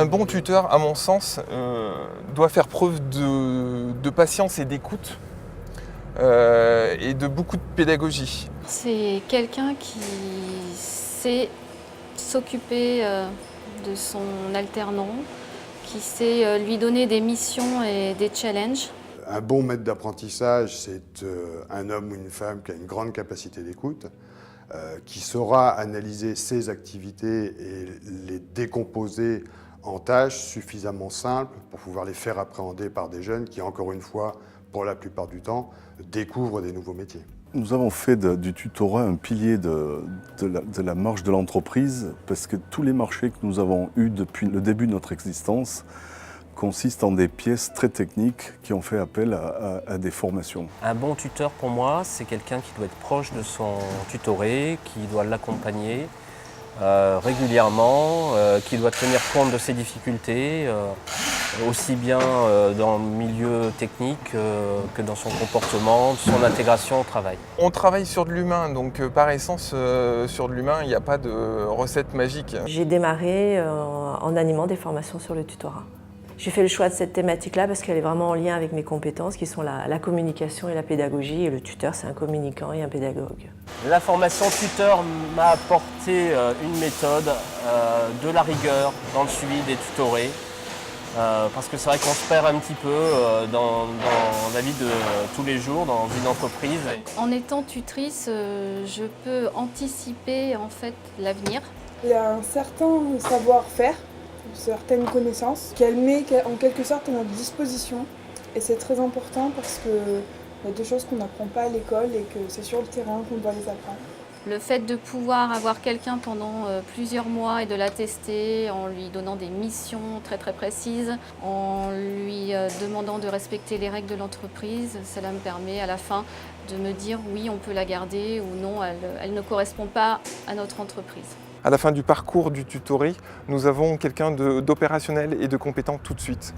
Un bon tuteur, à mon sens, doit faire preuve de patience et d'écoute et de beaucoup de pédagogie. C'est quelqu'un qui sait s'occuper de son alternant, qui sait lui donner des missions et des challenges. Un bon maître d'apprentissage, c'est un homme ou une femme qui a une grande capacité d'écoute, qui saura analyser ses activités et les décomposer en tâches suffisamment simples pour pouvoir les faire appréhender par des jeunes qui, encore une fois, pour la plupart du temps, découvrent des nouveaux métiers. Nous avons fait du tutorat un pilier de la marche de l'entreprise parce que tous les marchés que nous avons eus depuis le début de notre existence consistent en des pièces très techniques qui ont fait appel à des formations. Un bon tuteur pour moi, c'est quelqu'un qui doit être proche de son tutoré, qui doit l'accompagner régulièrement, qui doit tenir compte de ses difficultés, aussi bien dans le milieu technique que dans son comportement, son intégration au travail. On travaille sur de l'humain, donc par essence, sur de l'humain, il n'y a pas de recette magique. J'ai démarré en animant des formations sur le tutorat. J'ai fait le choix de cette thématique-là parce qu'elle est vraiment en lien avec mes compétences qui sont la communication et la pédagogie. Et le tuteur, c'est un communicant et un pédagogue. La formation tuteur m'a apporté une méthode, de la rigueur dans le suivi des tutorés. Parce que c'est vrai qu'on se perd un petit peu dans la vie de tous les jours, dans une entreprise. En étant tutrice, je peux anticiper en fait l'avenir. Il y a un certain savoir-faire, certaines connaissances qu'elle met en quelque sorte à notre disposition. Et c'est très important parce qu'il y a des choses qu'on n'apprend pas à l'école et que c'est sur le terrain qu'on doit les apprendre. Le fait de pouvoir avoir quelqu'un pendant plusieurs mois et de l'attester en lui donnant des missions très précises, en lui demandant de respecter les règles de l'entreprise, cela me permet à la fin de me dire oui, on peut la garder ou non, elle ne correspond pas à notre entreprise. À la fin du parcours du tutoré, nous avons quelqu'un d'opérationnel et de compétent tout de suite.